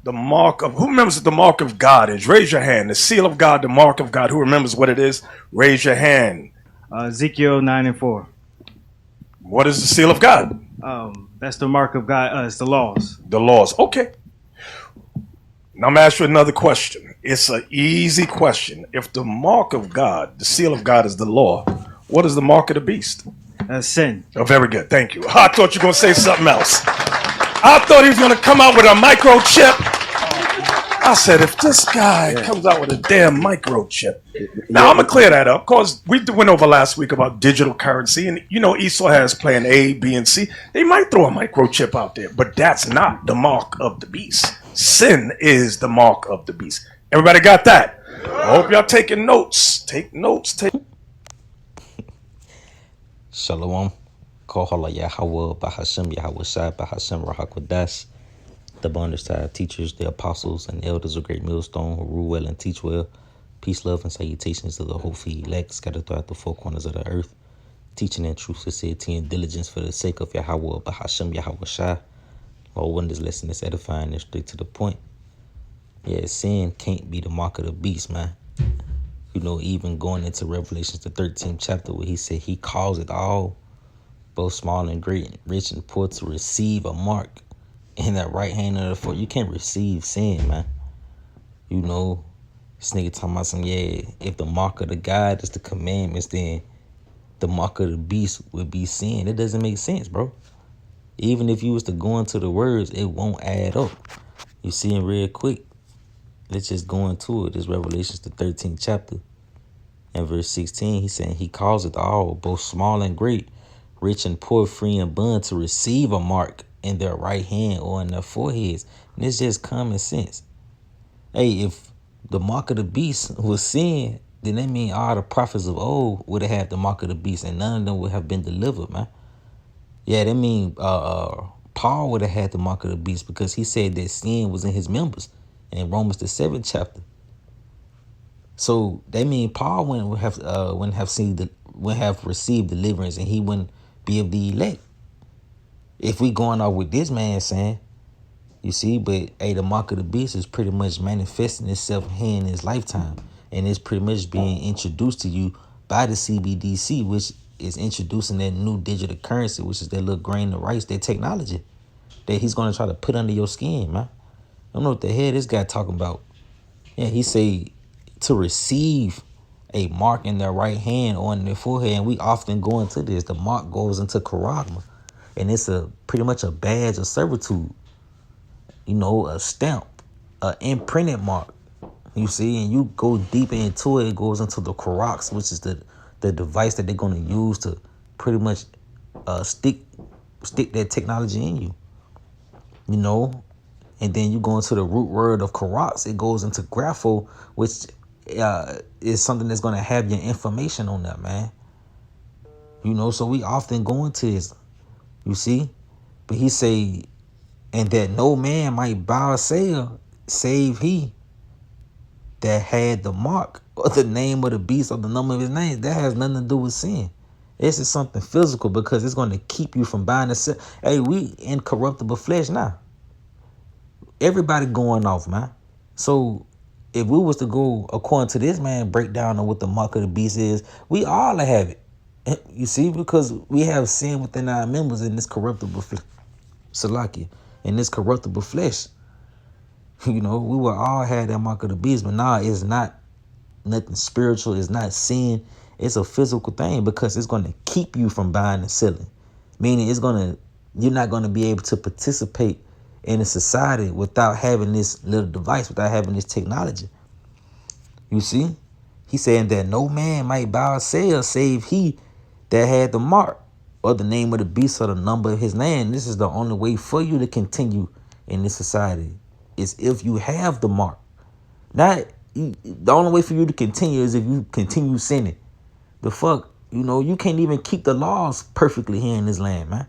The mark of, who remembers what the mark of God is? Raise your hand. The seal of God, the mark of God. Who remembers what it is? Raise your hand. Ezekiel 9:4. What is the seal of God? That's the mark of God. It's the laws. The laws. Okay. Now I'm going to ask you another question. It's an easy question. If the mark of God, the seal of God is the law, what is the mark of the beast? That's sin. Oh, very good. Thank you. I thought you were going to say something else. I thought he was going to come out with a microchip. I said, if this guy comes out with a damn microchip. Now, I'm going to clear that up because we went over last week about digital currency. And, you know, Esau has plan A, B, and C. They might throw a microchip out there, but that's not the mark of the beast. Sin is the mark of the beast. Everybody got that? I hope y'all taking notes. Take notes. Shalom. Kohala Yahweh, Bahashem Yahweh Shai, Bahashem Rahakodash. The Bonders teachers, the apostles, and elders of Great Millstone who rule well and teach well. Peace, love, and salutations to the hopeful elect scattered throughout the four corners of the earth. Teaching in truth, sincerity, and diligence for the sake of Yahweh, Bahashem Yahweh Shai. Lord, when this lesson is edifying and straight to the point. Yeah, sin can't be the mark of the beast, man. You know, even going into Revelations, the 13th chapter, where he said he calls it all, both small and great, rich and poor, to receive a mark in that right hand of the foot. You can't receive sin, man. You know, this nigga talking about some, if the mark of the God is the commandments, then the mark of the beast would be sin. It doesn't make sense, bro. Even if you was to go into the words, it won't add up. You see him real quick. Let's just go into it. This Revelations, the 13th chapter. And verse 16, he's saying he calls it all, both small and great, rich and poor, free and bond, to receive a mark in their right hand or in their foreheads. And it's just common sense. Hey, if the mark of the beast was sin, then that means all the prophets of old would have had the mark of the beast, and none of them would have been delivered, man. Yeah, that means Paul would have had the mark of the beast because he said that sin was in his members in Romans the 7th chapter. So that means Paul wouldn't have received deliverance, and he wouldn't be of the elect. If we going off with this man saying, you see, but hey, the mark of the beast is pretty much manifesting itself here in his lifetime, and it's pretty much being introduced to you by the CBDC, which is introducing that new digital currency, which is that little grain of rice, that technology that he's going to try to put under your skin, man. I don't know what the hell this guy talking about. Yeah, he say to receive a mark in their right hand or in their forehead, and we often go into this. The mark goes into charagma, and it's pretty much a badge of servitude. You know, a stamp, an imprinted mark. You see, and you go deeper into it, it goes into the charax, which is the device that they're going to use to pretty much stick that technology in you. You know, and then you go into the root word of charax. It goes into grapho, which is something that's going to have your information on that, man. You know, so we often go into this, you see. But he say, and that no man might buy or sell, save he that had the mark or the name of the beast or the number of his name. That has nothing to do with sin. This is something physical because it's going to keep you from buying and selling. Hey, we incorruptible flesh now. Everybody going off, man. So if we was to go according to this man breakdown of what the mark of the beast is, we all have it. You see, because we have sin within our members in this corruptible flesh. Salakia. In this corruptible flesh. You know, we will all have that mark of the beast, but now it's not nothing spiritual. It's not sin. It's a physical thing because it's going to keep you from buying and selling. Meaning you're not going to be able to participate in a society without having this little device, without having this technology. You see? He's saying that no man might buy or sell save he that had the mark or the name of the beast or the number of his name. This is the only way for you to continue in this society is if you have the mark. The only way for you to continue is if you continue sinning. The fuck, you know, you can't even keep the laws perfectly here in this land, man.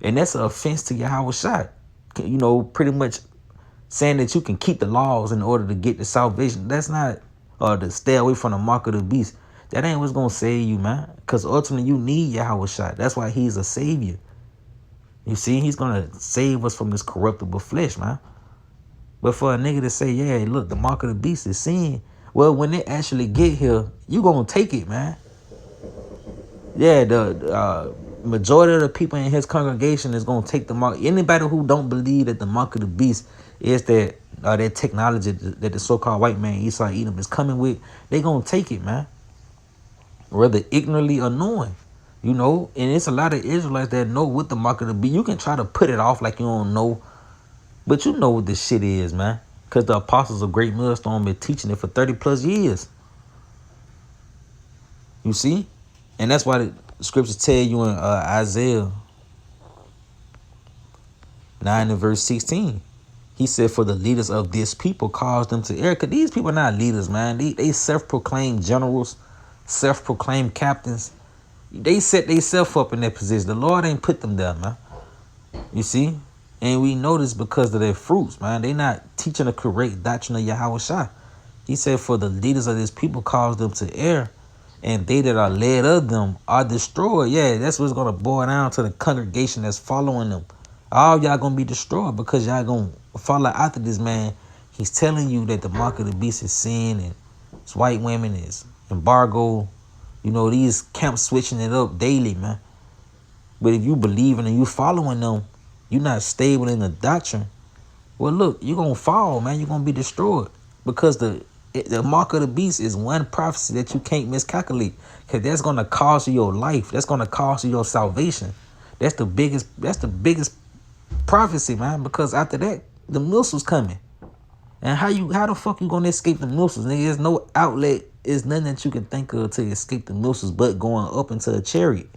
And that's an offense to Yahweh Shai. You know, pretty much saying that you can keep the laws in order to get the salvation. That's not, to stay away from the mark of the beast. That ain't what's going to save you, man. Because ultimately you need Yahweh Shai. That's why he's a savior. You see, he's going to save us from this corruptible flesh, man. But for a nigga to say, yeah, look, the mark of the beast is sin. Well, when they actually get here, you gonna take it, man. Yeah, the majority of the people in his congregation is gonna take the mark. Anybody who don't believe that the mark of the beast is that technology that the so-called white man Esau Edom is coming with, they gonna take it, man. Whether ignorantly or knowing, you know. And it's a lot of Israelites that know what the mark of the beast. You can try to put it off like you don't know, but you know what this shit is, man. Because the apostles of Great Millstone been teaching it for 30 plus years. You see? And that's why the scriptures tell you in Isaiah 9 and verse 16. He said, for the leaders of this people cause them to err. Because these people are not leaders, man. They self-proclaimed generals, self-proclaimed captains. They set themselves up in that position. The Lord ain't put them there, man. You see? And we know this because of their fruits, man. They not teaching the correct doctrine of Yahweh Shai. He said, for the leaders of this people cause them to err, and they that are led of them are destroyed. Yeah, that's what's going to boil down to the congregation that's following them. All y'all going to be destroyed because y'all going to follow after this man. He's telling you that the mark of the beast is sin, and it's white women, is embargo. You know, these camps switching it up daily, man. But if you believing and you following them, you're not stable in the doctrine. Well, look, you're going to fall, man. You're going to be destroyed. Because the mark of the beast is one prophecy that you can't miscalculate. Because that's going to cost you your life. That's going to cost you your salvation. That's the biggest prophecy, man. Because after that, the missiles coming. And how the fuck you going to escape the missiles? Nigga, there's no outlet. There's nothing that you can think of to escape the missiles but going up into a chariot.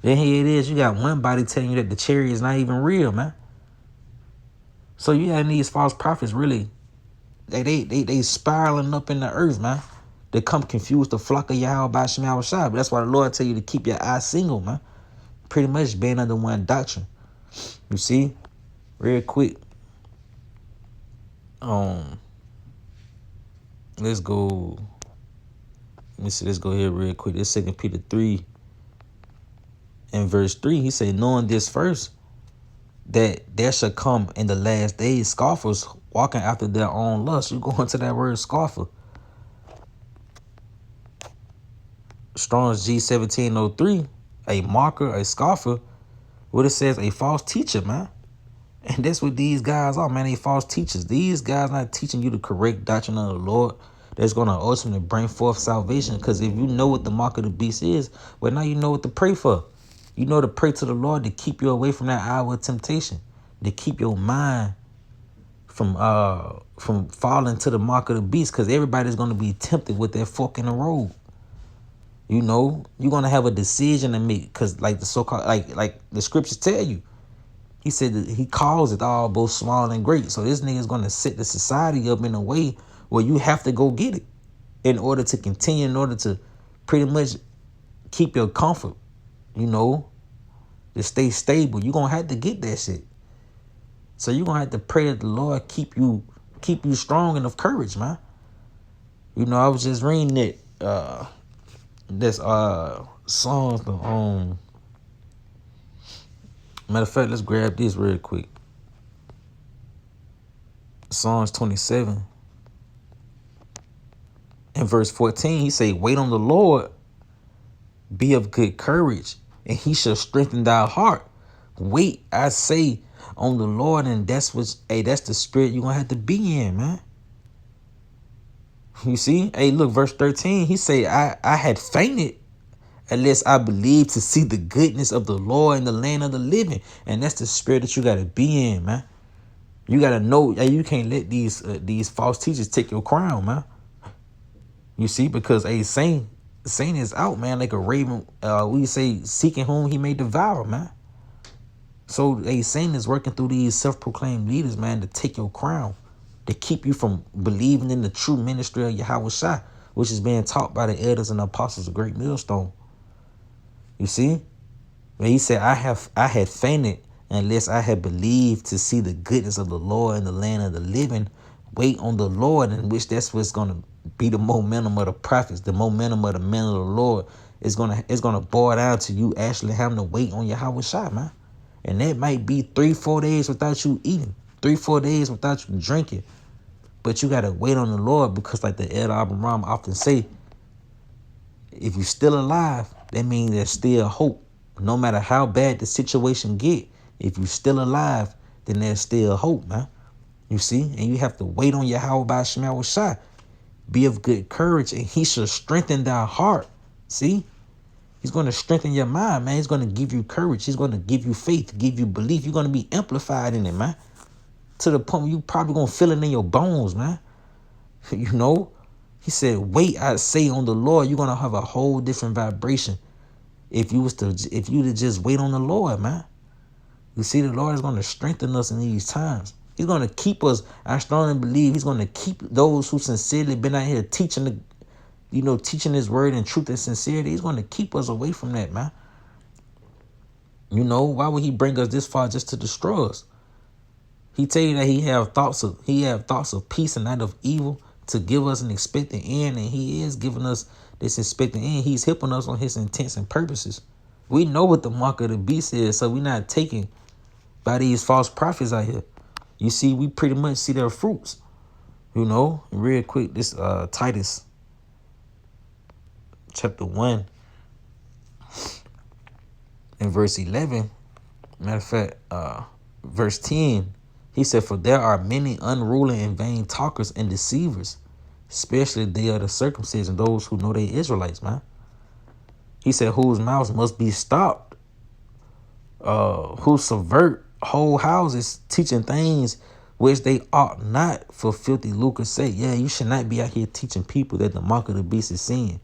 Then here it is, you got one body telling you that the chariot is not even real, man. So you have these false prophets really, they spiraling up in the earth, man. They come confuse the flock of Yahweh by Shema Shai. But that's why the Lord tell you to keep your eyes single, man. Pretty much being under one doctrine. You see? Real quick. Let's go. Let me see, let's go here real quick. This 2 Peter 3 and verse 3. He said, knowing this first, that there shall come in the last days scoffers walking after their own lust. You go into that word scoffer. Strong's G1703, a marker, a scoffer. What it says, a false teacher, man. And that's what these guys are, man. They false teachers. These guys not teaching you the correct doctrine of the Lord that's going to ultimately bring forth salvation. Because if you know what the mark of the beast is, well, now you know what to pray for. You know to pray to the Lord to keep you away from that hour of temptation, to keep your mind from falling to the mark of the beast, because everybody's going to be tempted with that fork in the road. You know, you're going to have a decision to make, because like the so-called, like the scriptures tell you, he said that he calls it all both small and great. So this nigga is going to set the society up in a way where you have to go get it in order to continue, in order to pretty much keep your comfort, you know, to stay stable. You're going to have to get that shit. So you're going to have to pray that the Lord keep you strong and of courage, man. You know, I was just reading it, this Psalms, matter of fact, let's grab this real quick. Psalms 27 and verse 14, he say, wait on the Lord, be of good courage, and he shall strengthen thy heart. Wait, I say, on the Lord, and that's the spirit you're gonna have to be in, man. You see? Hey, look, verse 13, he say, I had fainted unless I believed to see the goodness of the Lord in the land of the living. And that's the spirit that you gotta be in, man. You gotta know, hey, you can't let these false teachers take your crown, man. You see, because a saint is out, man, like a raven. We say seeking whom he may devour, man. So a saint is working through these self-proclaimed leaders, man, to take your crown, to keep you from believing in the true ministry of Yahweh Shai, which is being taught by the elders and the apostles of Great Millstone. You see? When he said, I had fainted unless I had believed to see the goodness of the Lord in the land of the living. Wait on the Lord, in which that's what's going to be the momentum of the prophets, the momentum of the men of the Lord. It's gonna boil down to you actually having to wait on Yahweh Shai, man. And that might be 3-4 days without you eating. 3-4 days without you drinking. But you got to wait on the Lord because like the Elder Abraham often say, if you're still alive, that means there's still hope. No matter how bad the situation get, if you're still alive, then there's still hope, man. You see? And you have to wait on Yahweh by Shema Shai. Be of good courage, and he shall strengthen thy heart. See? He's going to strengthen your mind, man. He's going to give you courage. He's going to give you faith, give you belief. You're going to be amplified in it, man. To the point where you probably going to feel it in your bones, man. You know? He said, wait, I say, on the Lord. You're going to have a whole different vibration if you to just wait on the Lord, man. You see, the Lord is going to strengthen us in these times. He's going to keep us. I strongly believe he's going to keep those who sincerely been out here teaching teaching his word in truth and sincerity. He's going to keep us away from that, man. You know, why would he bring us this far just to destroy us? He tell you that he have thoughts of peace and not of evil, to give us an expected end, and he is giving us this expected end. He's helping us on his intents and purposes. We know what the mark of the beast is, so we're not taken by these false prophets out here. You see, we pretty much see their fruits. You know, real quick, this Titus chapter 1 and verse 11. Matter of fact, verse 10. He said, for there are many unruly and vain talkers and deceivers, especially they are the circumcision, those who know they Israelites, man. He said, whose mouths must be stopped, who subvert whole houses, teaching things which they ought not, for filthy lucre's sake. Yeah, you should not be out here teaching people that the mark of the beast is sin,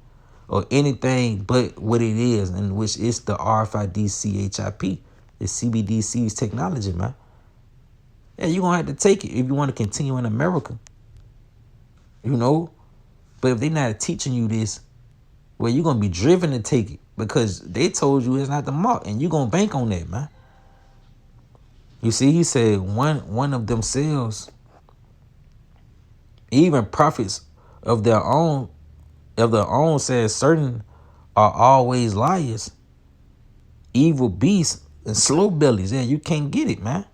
or anything but what it is, and which is the RFID CHIP, the CBDCs technology, man. Yeah, you're going to have to take it if you want to continue in America. You know? But if they're not teaching you this, well, you're going to be driven to take it because they told you it's not the mark, and you're going to bank on that, man. You see, he said one of themselves, even prophets of their own says certain are always liars, evil beasts, and slow bellies. Yeah, you can't get it, man.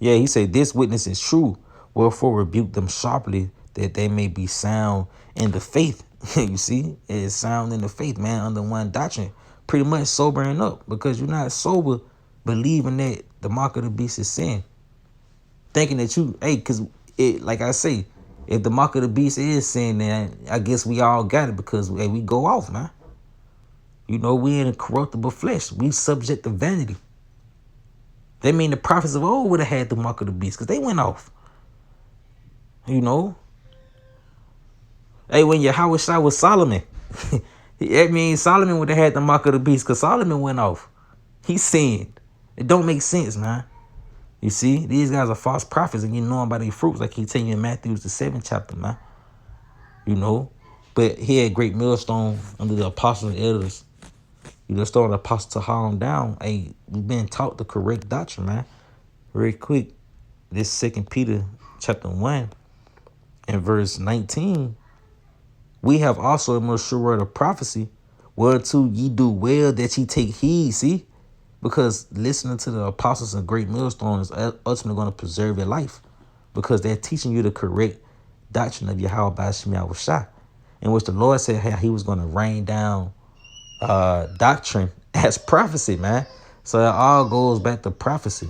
Yeah, he said, this witness is true, wherefore rebuke them sharply, that they may be sound in the faith. You see, it's sound in the faith, man, under one doctrine. Pretty much sobering up, because you're not sober believing that the mark of the beast is sin. Thinking that because like I say, if the mark of the beast is sin, then I guess we all got it, because we go off, man. You know, we in a corruptible flesh. We subject to vanity. They mean the prophets of old would have had the mark of the beast, because they went off. You know? Hey, when Yahweh Shai was Solomon, that means Solomon would have had the mark of the beast, because Solomon went off. He sinned. It don't make sense, man. You see, these guys are false prophets, and you know them by their fruits, like he tell you in Matthew the 7th chapter, man. You know? But he had great millstone under the apostles and elders. You just throwing the apostle to haul them down. Hey, we've been taught the correct doctrine, man. Very quick, this 2 Peter chapter 1 and verse 19. We have also a most sure word of prophecy, whereunto ye do well that ye take heed. See? Because listening to the apostles and great millstone is ultimately going to preserve your life, because they're teaching you the correct doctrine of Yahweh by Shema Shai, in which the Lord said how he was going to rain down doctrine as prophecy, man. So it all goes back to prophecy.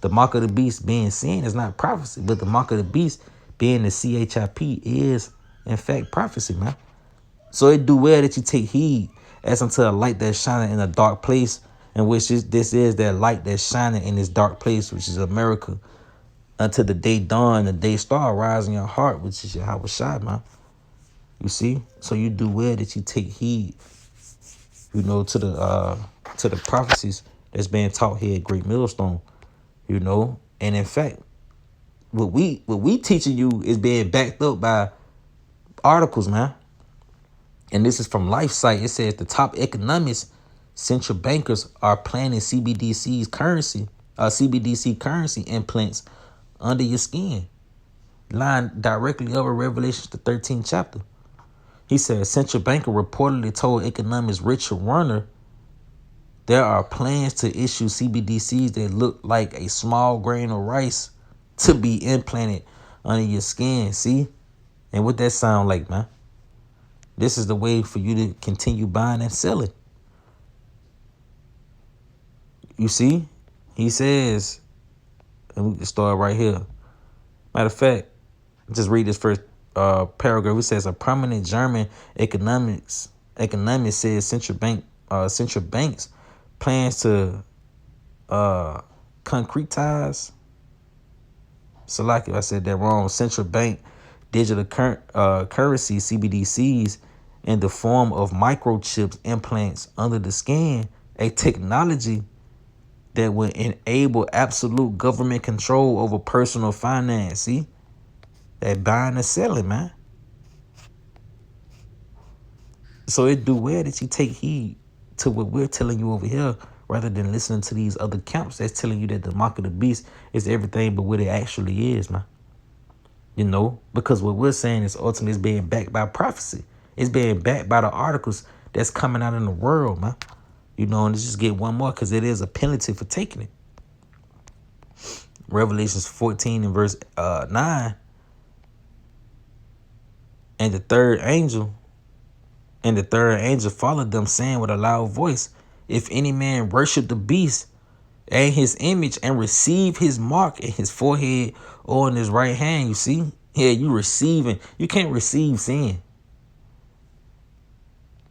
The mark of the beast being sin is not prophecy, but the mark of the beast being the CHIP is in fact prophecy, man. So it do well that you take heed as unto a light that's shining in a dark place, in which this is that light that's shining in this dark place, which is America, until the day dawn, the day star rise in your heart, which is Yahweh Shai, man. You see? So you do well that you take heed, you know, to the prophecies that's being taught here at Great Millstone, you know. And in fact, what we teaching you is being backed up by articles, man. And this is from LifeSite. It says the top economists, central bankers are planning CBDC currency implants under your skin, lying directly over Revelation the 13th chapter. He said a central banker reportedly told economist Richard Warner There are plans to issue CBDCs that look like a small grain of rice to be implanted under your skin. See? And what that sound like, man? This is the way for you to continue buying and selling. You see? He says, and we can start right here. Matter of fact, just read this first paragraph. It says a prominent German economist says central banks plans to concretize. So like if I said that wrong, central bank digital currency CBDCs in the form of microchips implants under the skin, a technology that will enable absolute government control over personal finance. See? That buying and selling, man. So it do well that you take heed to what we're telling you over here rather than listening to these other camps that's telling you that the mark of the beast is everything but what it actually is, man. You know, because what we're saying is ultimately it's being backed by prophecy. It's being backed by the articles that's coming out in the world, man. You know, and let's just get one more because it is a penalty for taking it. Revelations 14 and verse 9. And the third angel followed them, saying with a loud voice, if any man worship the beast and his image and receive his mark in his forehead or in his right hand, you see? Yeah, you receiving. You can't receive sin.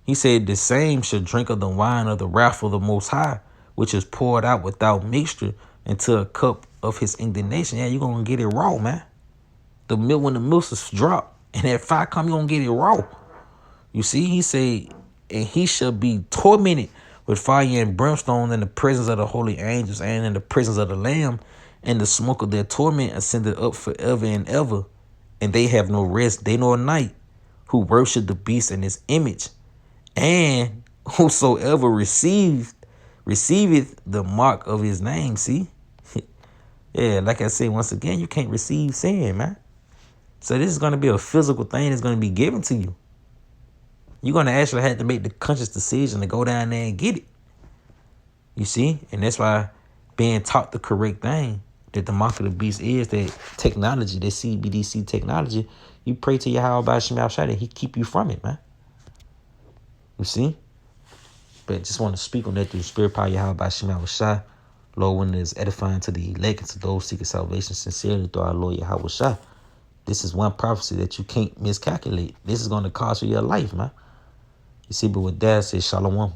He said the same should drink of the wine of the wrath of the Most High, which is poured out without mixture into a cup of his indignation. Yeah, you're going to get it raw, man. The milk, when the milk is dropped and that fire come, you're going to get it raw. You see, he said, and he shall be tormented with fire and brimstone in the presence of the holy angels and in the presence of the Lamb, and the smoke of their torment ascended up forever and ever. And they have no rest day nor night, who worship the beast and his image, and whosoever receiveth the mark of his name. See? Yeah, like I said, once again, you can't receive sin, man. So this is going to be a physical thing that's going to be given to you. You're going to actually have to make the conscious decision to go down there and get it. You see? And that's why being taught the correct thing, that the mark of the beast is that technology, that CBDC technology, you pray to Yahweh Shemel Shai that he keep you from it, man. You see? But just want to speak on that through the spirit power Yahweh Shemel Shai. Lord, when it is edifying to the elect and to those seeking salvation sincerely through our Lord Yahweh Shai. This is one prophecy that you can't miscalculate. This is going to cost you your life, man. You see, but with that, I say shalom.